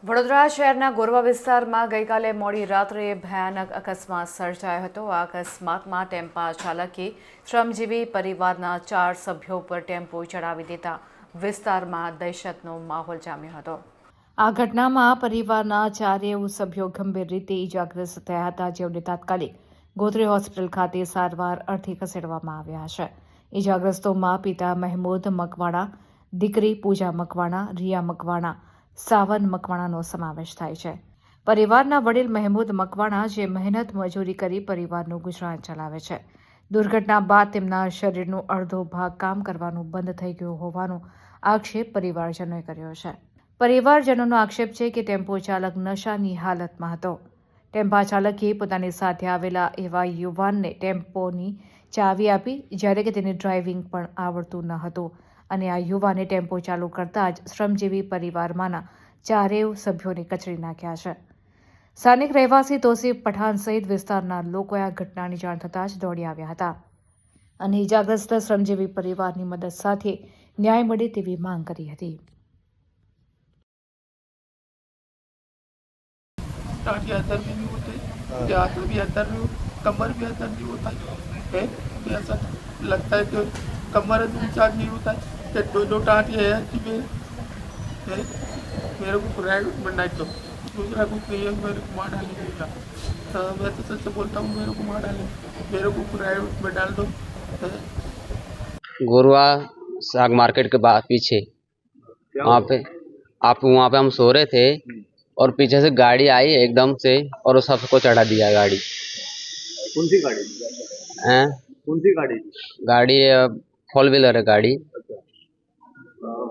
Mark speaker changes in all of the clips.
Speaker 1: વડોદરા શહેરના ગોરવા વિસ્તારમાં ગઈકાલે મોડી રાત્રે ભયાનક અકસ્માત સર્જાયો હતો। આ અકસ્માતમાં ટેમ્પા ચાલકે શ્રમજીવી પરિવારના 4 સભ્યો પર ટેમ્પો ચડાવી દેતા વિસ્તારમાં દહેશતનો માહોલ જામ્યો હતો। આ ઘટનામાં પરિવારના 4 સભ્યો ગંભીર રીતે ઇજાગ્રસ્ત થયા હતા, જેઓને તાત્કાલિક ગોત્રી હોસ્પિટલ ખાતે સારવાર અર્થે ખસેડવામાં આવ્યા છે। ઇજાગ્રસ્તોમાં પિતા મહેમૂદ મકવાણા, દીકરી પૂજા મકવાણા, રિયા મકવાણા, સાવન મકવાણાનો સમાવેશ થાય છે। પરિવારના વડીલ મહેમૂદ મકવાણા જે મહેનત મજૂરી કરી પરિવારનું ગુજરાન ચલાવે છે। દુર્ઘટના બાદ તેમના શરીરનો અડધો ભાગ કામ કરવાનું બંધ થઈ ગયું હોવાનો આક્ષેપ પરિવારજનોએ કર્યો છે। પરિવારજનોનો આક્ષેપ છે કે ટેમ્પો ચાલક નશાની હાલતમાં હતો। ટેમ્પા ચાલકે પોતાની સાથે આવેલા એવા યુવાનને ટેમ્પોની ચાવી આપી, જ્યારે કે તેને ડ્રાઇવિંગ પણ આવડતું ન હતું અને આ યુવાને ટેમ્પો ચાલુ કરતા જ શ્રમજીવી પરિવારમાંના 4 સભ્યોને કચડી નાખ્યા છે। સ્થાનિક રહેવાસી તોસીફ પઠાણ સહિત વિસ્તારના લોકોએ આ ઘટનાની જાણ થતાં જ દોડી આવ્યા હતા અને ઇજાગ્રસ્ત શ્રમજીવી પરિવારની મદદ સાથે ન્યાય મળે તેવી માંગ કરી હતી।
Speaker 2: टाटी अंदर भी नहीं होते, हाथ भी अंदर नहीं, कमर भी अंदर नहीं होता है। ऐसा लगता है कि कमर ऊंचा नहीं होता है, दोनों टाटी है कि मेरे को प्राइवेट में नहीं दो, दूसरा कुछ नहीं है, मेरे को मार डालेंगे का। मैं तो सच बोलता हूँ, मेरे को मार डालेंगे, मेरे को प्राइवेट में डाल दो।
Speaker 3: गोरवा साग मार्केट के बाद पीछे वहाँ पे हम सो रहे थे और पीछे से गाड़ी आई एकदम से और उस सबको चढ़ा दिया गाड़ी।
Speaker 4: कौन सी गाड़ी?
Speaker 3: हैं?
Speaker 4: कौन सी गाड़ी?
Speaker 3: गाड़ी 4 व्हीलर है गाड़ी।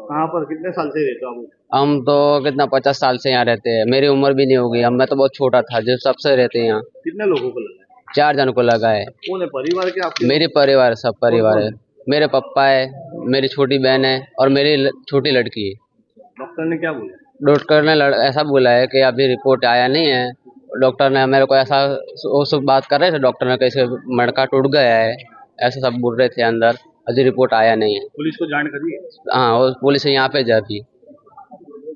Speaker 4: कहाँ पर कितने साल से रहते हो आप?
Speaker 3: हम तो कितना 50 साल से यहाँ रहते हैं। मेरी उम्र भी नहीं होगी, अब मैं तो बहुत छोटा था जब सबसे रहते हैं यहाँ।
Speaker 4: कितने लोगों को लगा है?
Speaker 3: 4 जन को लगा है।
Speaker 4: कौन है परिवार के आपके?
Speaker 3: मेरे परिवार, सब परिवार है। मेरे पापा है, मेरी छोटी बहन है और मेरी छोटी लड़की है।
Speaker 4: डॉक्टर ने क्या बोला?
Speaker 3: डॉक्टर ने ऐसा बोला है कि अभी रिपोर्ट आया नहीं है। डॉक्टर ने मेरे को ऐसा वो सब बात कर रहे थे, डॉक्टर ने कैसे मड़का टूट गया है ऐसा सब बोल रहे थे अंदर, अभी रिपोर्ट आया नहीं है।
Speaker 4: पुलिस को जान करी है?
Speaker 3: हाँ, वो पुलिस यहाँ पे जाती,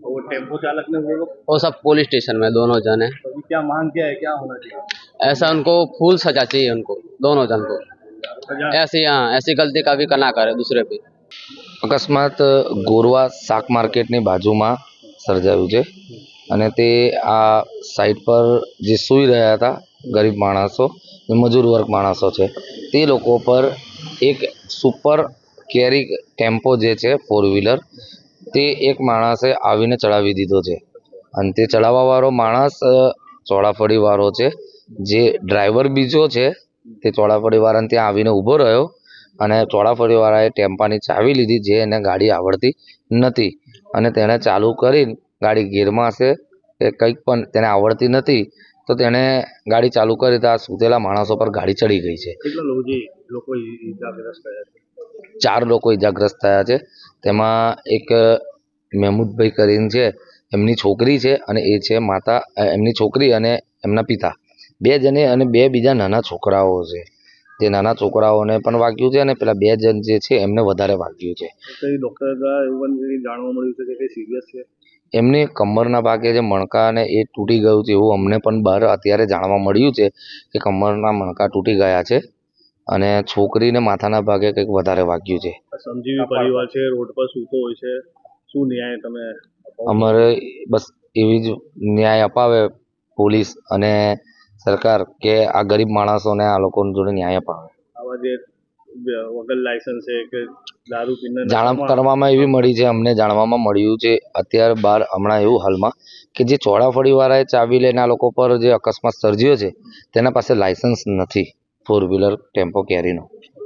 Speaker 4: वो टेम्पो चालक ने
Speaker 3: वो सब पुलिस स्टेशन में दोनों जन है।
Speaker 4: अभी क्या मांग क्या है, क्या होना चाहिए?
Speaker 3: ऐसा उनको फुल सजा चाहिए, उनको दोनों जन को। ऐसी ऐसी गलती कभी ना करे दूसरे पे।
Speaker 5: અકસ્માત ગોરવા શાક માર્કેટની બાજુમાં સર્જાયું છે અને તે આ સાઈડ પર જે સૂઈ રહ્યા હતા ગરીબ માણસો, મજૂર વર્ગ માણસો છે, તે લોકો પર એક સુપર કેરી ટેમ્પો જે છે 4 વ્હીલર, તે એક માણસે આવીને ચડાવી દીધો છે અને તે ચડાવવાવાળો માણસ ચોળાફળીવાળો છે। જે ડ્રાઈવર બીજો છે તે ચોળાફળીવાળાને ત્યાં આવીને ઊભો રહ્યો અને ચોળાફળીવાળાએ ટેમ્પાની ચાવી લીધી, જે એને ગાડી આવડતી નથી અને તેણે ચાલુ કરી ગાડી ગિયરમાં હશે કે કંઈક પણ તેને આવડતી નથી, તો તેણે ગાડી ચાલુ કરી તો આ સૂતેલા માણસો પર ગાડી ચડી ગઈ છે।
Speaker 4: કેટલા લોકો ઇજાગ્રસ્ત થયા છે?
Speaker 5: 4 લોકો ઇજાગ્રસ્ત થયા છે। તેમાં એક મહેમૂદભાઈ કરીને છે, એમની છોકરી છે અને એ છે માતા, એમની છોકરી અને એમના પિતા, 2 જણે અને 2 બીજા નાના છોકરાઓ છે। જે નાના છોકરાઓને પણ વાગ્યું છે અને પેલા 2 જણ જે છે એમને વધારે વાગ્યું છે।
Speaker 4: કઈ ડોક્ટર દ્વારા એવું જાણવા મળ્યું છે કે કઈ સિરિયસ છે?
Speaker 5: એમની કમરના ભાગે જે મણકા અને એ તૂટી ગયું છે એવું અમને પણ બહાર અત્યારે જાણવા મળ્યું છે કે કમરના મણકા તૂટી ગયા છે અને છોકરીને માથાના ભાગે કંઈક વધારે વાગ્યું છે।
Speaker 4: સમજીવી પરિવાર છે, રોડ પર સૂતો હોય છે, શું ન્યાય તમે
Speaker 5: અમારે બસ એવી જ ન્યાય અપાવે પોલીસ અને સરકાર કે આ ગરીબ માણસોને આ લોકો જોડે ન્યાય અપાવે।
Speaker 4: આવા જે વગર લાયસન્સ છે કે દારૂ પીને
Speaker 5: જાણ કરવામાં એવી મળી છે, અમને જાણવામાં મળ્યું છે અત્યારે બહાર હમણાં એવું હાલમાં કે જે ચોળાફળીવાળાએ ચાવી લઈને આ લોકો પર જે અકસ્માત સર્જ્યો છે તેના પાસે લાયસન્સ નથી 4 વ્હીલર ટેમ્પો કેરીનો।